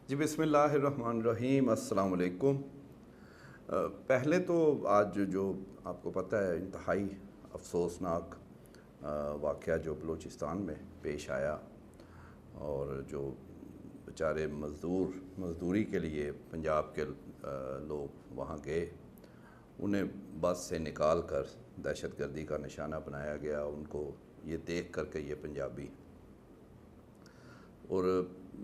جی بسم اللہ الرحمن الرحیم، السلام علیکم۔ پہلے تو آج جو آپ کو پتہ ہے انتہائی افسوسناک واقعہ جو بلوچستان میں پیش آیا، اور جو بیچارے مزدوری کے لیے پنجاب کے لوگ وہاں گئے، انہیں بس سے نکال کر دہشت گردی کا نشانہ بنایا گیا، ان کو یہ دیکھ کر کہ یہ پنجابی، اور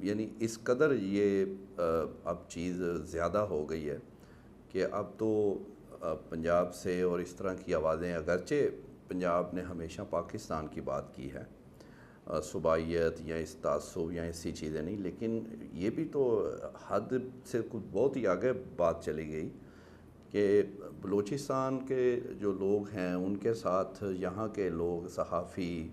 یعنی اس قدر یہ اب چیز زیادہ ہو گئی ہے کہ اب تو پنجاب سے اور اس طرح کی آوازیں، اگرچہ پنجاب نے ہمیشہ پاکستان کی بات کی ہے، صوبائیت یا اس تعصب یا ایسی چیزیں نہیں، لیکن یہ بھی تو حد سے کچھ بہت ہی آگے بات چلی گئی کہ بلوچستان کے جو لوگ ہیں ان کے ساتھ یہاں کے لوگ، صحافی،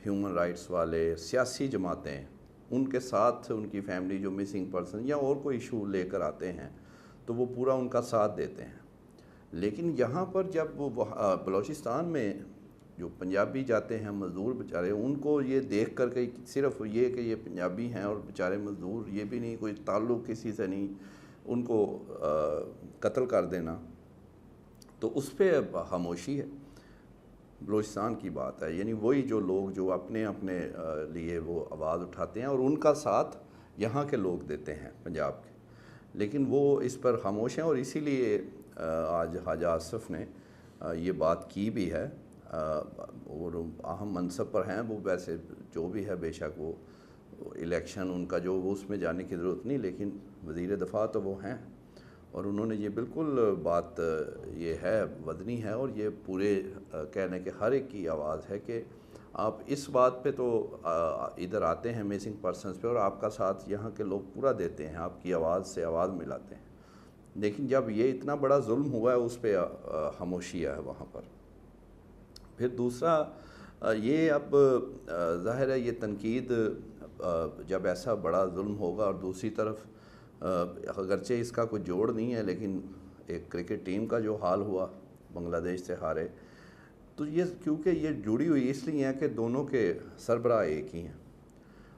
ہیومن رائٹس والے، سیاسی جماعتیں، ان کے ساتھ ان کی فیملی جو مسنگ پرسن یا اور کوئی ایشو لے کر آتے ہیں تو وہ پورا ان کا ساتھ دیتے ہیں۔ لیکن یہاں پر جب وہ بلوچستان میں جو پنجابی جاتے ہیں مزدور بیچارے، ان کو یہ دیکھ کر کہ صرف یہ کہ یہ پنجابی ہیں اور بیچارے مزدور، یہ بھی نہیں کوئی تعلق کسی سے نہیں، ان کو قتل کر دینا، تو اس پہ خاموشی ہے۔ بلوچستان کی بات ہے، یعنی وہی جو لوگ جو اپنے لیے وہ آواز اٹھاتے ہیں اور ان کا ساتھ یہاں کے لوگ دیتے ہیں پنجاب کے، لیکن وہ اس پر خاموش ہیں، اور اسی لیے آج خواجہ آصف نے یہ بات کی بھی ہے، اور اہم منصب پر ہیں وہ، ویسے جو بھی ہے بے شک وہ الیکشن ان کا جو وہ اس میں جانے کی ضرورت نہیں، لیکن وزیر دفاع تو وہ ہیں، اور انہوں نے یہ بالکل بات یہ ہے وزنی ہے، اور یہ پورے کہنے کہ ہر ایک کی آواز ہے کہ آپ اس بات پہ تو ادھر آتے ہیں مسنگ پرسنز پہ، اور آپ کا ساتھ یہاں کے لوگ پورا دیتے ہیں، آپ کی آواز سے آواز ملاتے ہیں، لیکن جب یہ اتنا بڑا ظلم ہوا ہے اس پہ خاموشی ہے وہاں پر۔ پھر دوسرا یہ اب ظاہر ہے یہ تنقید جب ایسا بڑا ظلم ہوگا، اور دوسری طرف اگرچہ اس کا کوئی جوڑ نہیں ہے، لیکن ایک کرکٹ ٹیم کا جو حال ہوا بنگلہ دیش سے ہارے، تو یہ کیونکہ یہ جڑی ہوئی اس لیے ہے کہ دونوں کے سربراہ ایک ہی ہیں،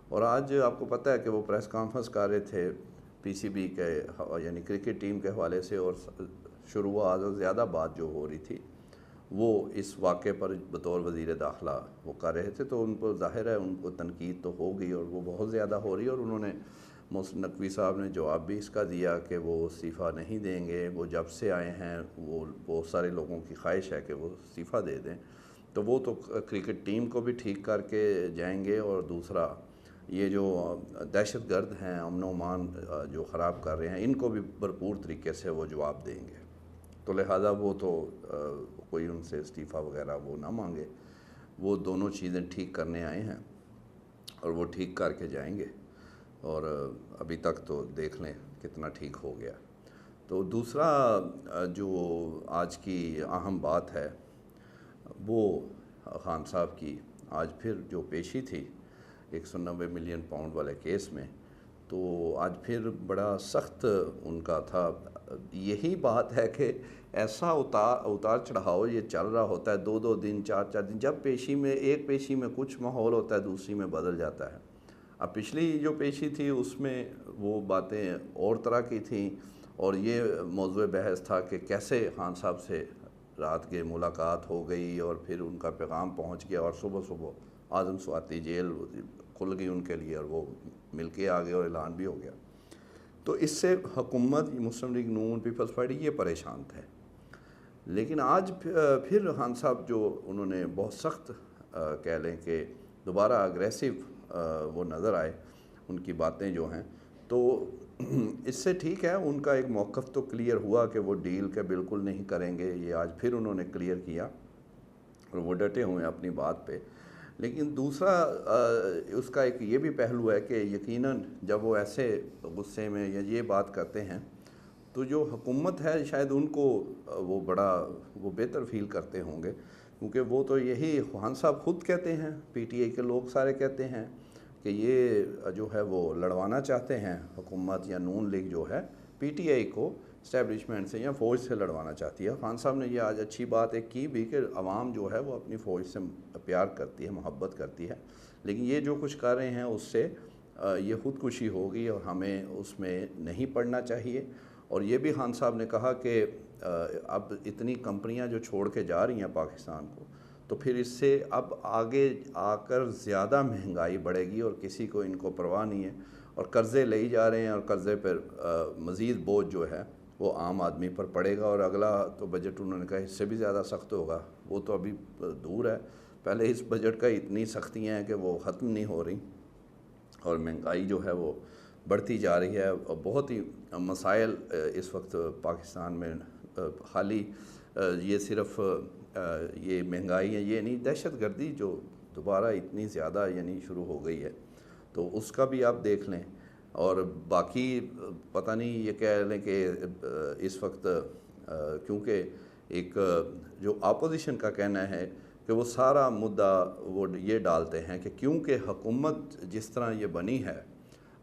اور آج آپ کو پتہ ہے کہ وہ پریس کانفرنس کر رہے تھے پی سی بی کے یعنی کرکٹ ٹیم کے حوالے سے، اور شروعات اور زیادہ بات جو ہو رہی تھی وہ اس واقعے پر بطور وزیر داخلہ وہ کر رہے تھے، تو ان کو ظاہر ہے ان کو تنقید تو ہوگی، اور وہ بہت زیادہ ہو رہی ہے، اور انہوں نے محسن نقوی صاحب نے جواب بھی اس کا دیا کہ وہ استعفیٰ نہیں دیں گے، وہ جب سے آئے ہیں وہ بہت سارے لوگوں کی خواہش ہے کہ وہ استعفیٰ دے دیں، تو وہ تو کرکٹ ٹیم کو بھی ٹھیک کر کے جائیں گے، اور دوسرا یہ جو دہشت گرد ہیں امن و امان جو خراب کر رہے ہیں ان کو بھی بھرپور طریقے سے وہ جواب دیں گے، تو لہٰذا وہ تو کوئی ان سے استعفیٰ وغیرہ وہ نہ مانگے، وہ دونوں چیزیں ٹھیک کرنے آئے ہیں اور وہ ٹھیک کر کے جائیں گے، اور ابھی تک تو دیکھ لیں کتنا ٹھیک ہو گیا۔ تو دوسرا جو آج کی اہم بات ہے وہ خان صاحب کی آج پھر جو پیشی تھی 190 ملین پاؤنڈ والے کیس میں، تو آج پھر بڑا سخت ان کا تھا۔ یہی بات ہے کہ ایسا اتار چڑھاؤ یہ چل رہا ہوتا ہے، 2 دن 4 دن، جب پیشی میں ایک پیشی میں کچھ ماحول ہوتا ہے دوسری میں بدل جاتا ہے۔ اب پچھلی جو پیشی تھی اس میں وہ باتیں اور طرح کی تھیں، اور یہ موضوع بحث تھا کہ کیسے خان صاحب سے رات کے ملاقات ہو گئی، اور پھر ان کا پیغام پہنچ گیا، اور صبح اعظم سواتی جیل کھل گئی ان کے لیے، اور وہ مل کے آ گئے اور اعلان بھی ہو گیا۔ تو اس سے حکومت مسلم لیگ نون پیپلز پارٹی یہ پریشان تھے، لیکن آج پھر خان صاحب جو انہوں نے بہت سخت کہہ لیں کہ دوبارہ اگریسو وہ نظر آئے، ان کی باتیں جو ہیں، تو اس سے ٹھیک ہے ان کا ایک موقف تو کلیئر ہوا کہ وہ ڈیل کے بالکل نہیں کریں گے، یہ آج پھر انہوں نے کلیئر کیا، اور وہ ڈٹے ہوئے ہیں اپنی بات پہ۔ لیکن دوسرا اس کا ایک یہ بھی پہلو ہے کہ یقیناً جب وہ ایسے غصے میں یا یہ بات کرتے ہیں تو جو حکومت ہے شاید ان کو وہ بڑا وہ بہتر فیل کرتے ہوں گے، کیونکہ وہ تو یہی خان صاحب خود کہتے ہیں، پی ٹی آئی کے لوگ سارے کہتے ہیں کہ یہ جو ہے وہ لڑوانا چاہتے ہیں حکومت یا نون لیگ جو ہے پی ٹی آئی کو اسٹیبلشمنٹ سے یا فوج سے لڑوانا چاہتی ہے۔ خان صاحب نے یہ آج اچھی بات ایک کی بھی کہ عوام جو ہے وہ اپنی فوج سے پیار کرتی ہے، محبت کرتی ہے، لیکن یہ جو کچھ کر رہے ہیں اس سے یہ خودکشی ہوگی اور ہمیں اس میں نہیں پڑنا چاہیے۔ اور یہ بھی خان صاحب نے کہا کہ اب اتنی کمپنیاں جو چھوڑ کے جا رہی ہیں پاکستان کو، تو پھر اس سے اب آگے آ کر زیادہ مہنگائی بڑھے گی اور کسی کو ان کو پرواہ نہیں ہے، اور قرضے لے جا رہے ہیں، اور قرضے پر مزید بوجھ جو ہے وہ عام آدمی پر پڑے گا، اور اگلا تو بجٹ انہوں نے کہا اس سے بھی زیادہ سخت ہوگا، وہ تو ابھی دور ہے۔ پہلے اس بجٹ کا اتنی سختیاں ہیں کہ وہ ختم نہیں ہو رہی، اور مہنگائی جو ہے وہ بڑھتی جا رہی ہے، اور بہت ہی مسائل اس وقت پاکستان میں، خالی یہ صرف یہ مہنگائی ہے یہ نہیں، دہشت گردی جو دوبارہ اتنی زیادہ یعنی شروع ہو گئی ہے، تو اس کا بھی آپ دیکھ لیں۔ اور باقی پتہ نہیں یہ کہہ لیں کہ اس وقت کیونکہ ایک جو اپوزیشن کا کہنا ہے کہ وہ سارا مدعا وہ یہ ڈالتے ہیں کہ کیونکہ حکومت جس طرح یہ بنی ہے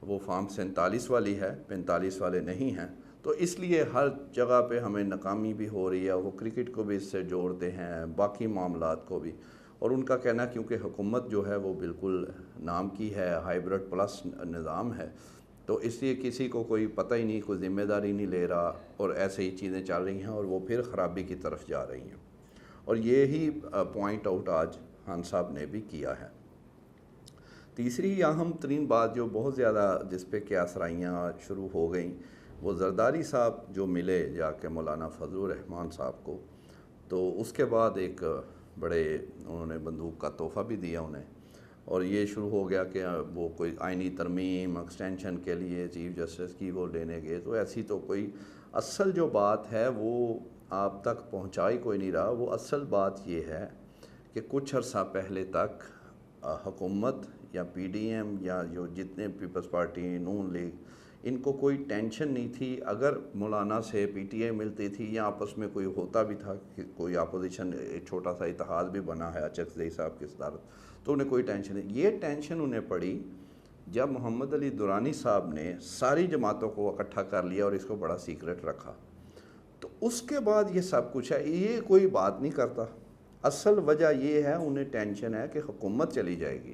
وہ فارم 47 والی ہے، 45 والے نہیں ہیں، تو اس لیے ہر جگہ پہ ہمیں ناکامی بھی ہو رہی ہے۔ وہ کرکٹ کو بھی اس سے جوڑتے ہیں، باقی معاملات کو بھی، اور ان کا کہنا کیونکہ حکومت جو ہے وہ بالکل نام کی ہے، ہائیبرڈ پلس نظام ہے، تو اس لیے کسی کو کوئی پتہ ہی نہیں، کوئی ذمہ داری نہیں لے رہا، اور ایسے ہی چیزیں چل رہی ہیں اور وہ پھر خرابی کی طرف جا رہی ہیں۔ اور یہی پوائنٹ آؤٹ آج خان صاحب نے بھی کیا ہے۔ تیسری اہم ترین بات جو بہت زیادہ جس پہ قیاسرائیاں شروع ہو گئیں، وہ زرداری صاحب جو ملے جا کے مولانا فضل الرحمان صاحب کو، تو اس کے بعد ایک بڑے انہوں نے بندوق کا تحفہ بھی دیا انہیں، اور یہ شروع ہو گیا کہ وہ کوئی آئینی ترمیم ایکسٹینشن کے لیے چیف جسٹس کی وہ لینے گئے، تو ایسی تو کوئی اصل جو بات ہے وہ آپ تک پہنچائی کوئی نہیں رہا۔ وہ اصل بات یہ ہے کہ کچھ عرصہ پہلے تک حکومت یا پی ڈی ایم یا جو جتنے پیپلز پارٹی، نون لیگ، ان کو کوئی ٹینشن نہیں تھی اگر مولانا سے پی ٹی اے ملتی تھی یا آپس میں کوئی ہوتا بھی تھا کہ کوئی اپوزیشن چھوٹا سا اتحاد بھی بنا ہے اچکزئی صاحب کی صدارت، تو انہیں کوئی ٹینشن نہیں۔ یہ ٹینشن انہیں پڑی جب محمد علی درانی صاحب نے ساری جماعتوں کو اکٹھا کر لیا اور اس کو بڑا سیکرٹ رکھا، تو اس کے بعد یہ سب کچھ ہے، یہ کوئی بات نہیں کرتا۔ اصل وجہ یہ ہے انہیں ٹینشن ہے کہ حکومت چلی جائے گی،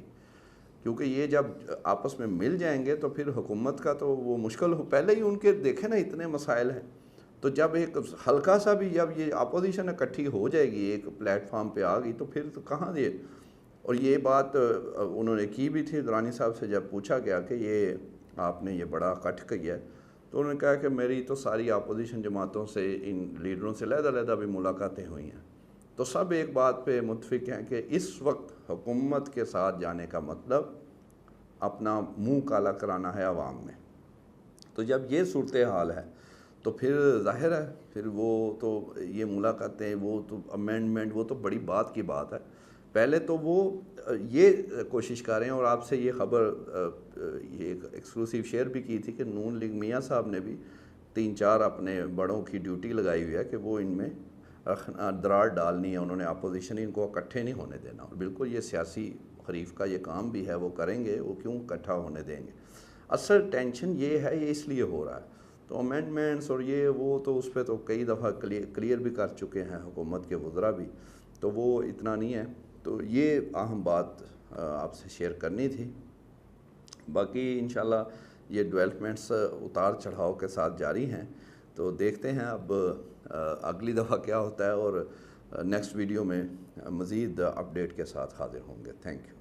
کیونکہ یہ جب آپس میں مل جائیں گے تو پھر حکومت کا تو وہ مشکل ہو، پہلے ہی ان کے دیکھیں نا اتنے مسائل ہیں، تو جب ایک ہلکا سا بھی جب یہ اپوزیشن اکٹھی ہو جائے گی، ایک پلیٹ فارم پہ آ گئی، تو پھر تو کہاں یہ۔ اور یہ بات انہوں نے کی بھی تھی درانی صاحب سے جب پوچھا گیا کہ یہ آپ نے یہ بڑا کٹ کیا ہے، تو انہوں نے کہا کہ میری تو ساری اپوزیشن جماعتوں سے، ان لیڈروں سے علیحدہ بھی ملاقاتیں ہوئی ہیں، تو سب ایک بات پہ متفق ہیں کہ اس وقت حکومت کے ساتھ جانے کا مطلب اپنا منہ کالا کرانا ہے عوام میں۔ تو جب یہ صورتحال ہے تو پھر ظاہر ہے پھر وہ تو یہ ملاقاتیں، وہ تو امینڈمنٹ، وہ تو بڑی بات کی بات ہے۔ پہلے تو وہ یہ کوشش کر رہے ہیں، اور آپ سے یہ خبر یہ ایک ایکسکلوسیو شیئر بھی کی تھی کہ نون لیگ میاں صاحب نے بھی 3-4 اپنے بڑوں کی ڈیوٹی لگائی ہوئی ہے کہ وہ ان میں درار ڈالنی ہے، انہوں نے اپوزیشن ان کو اکٹھے نہیں ہونے دینا، اور بالکل یہ سیاسی حریف کا یہ کام بھی ہے، وہ کریں گے، وہ کیوں اکٹھا ہونے دیں گے۔ اصل ٹینشن یہ ہے، یہ اس لیے ہو رہا ہے۔ تو امینڈمنٹس اور یہ وہ تو اس پہ تو کئی دفعہ کلیئر بھی کر چکے ہیں حکومت کے وزراء بھی، تو وہ اتنا نہیں ہے۔ تو یہ اہم بات آپ سے شیئر کرنی تھی۔ باقی انشاءاللہ یہ ڈیولپمنٹس اتار چڑھاؤ کے ساتھ جاری ہیں، تو دیکھتے ہیں اب اگلی دفعہ کیا ہوتا ہے، اور نیکسٹ ویڈیو میں مزید اپڈیٹ کے ساتھ حاضر ہوں گے۔ Thank you.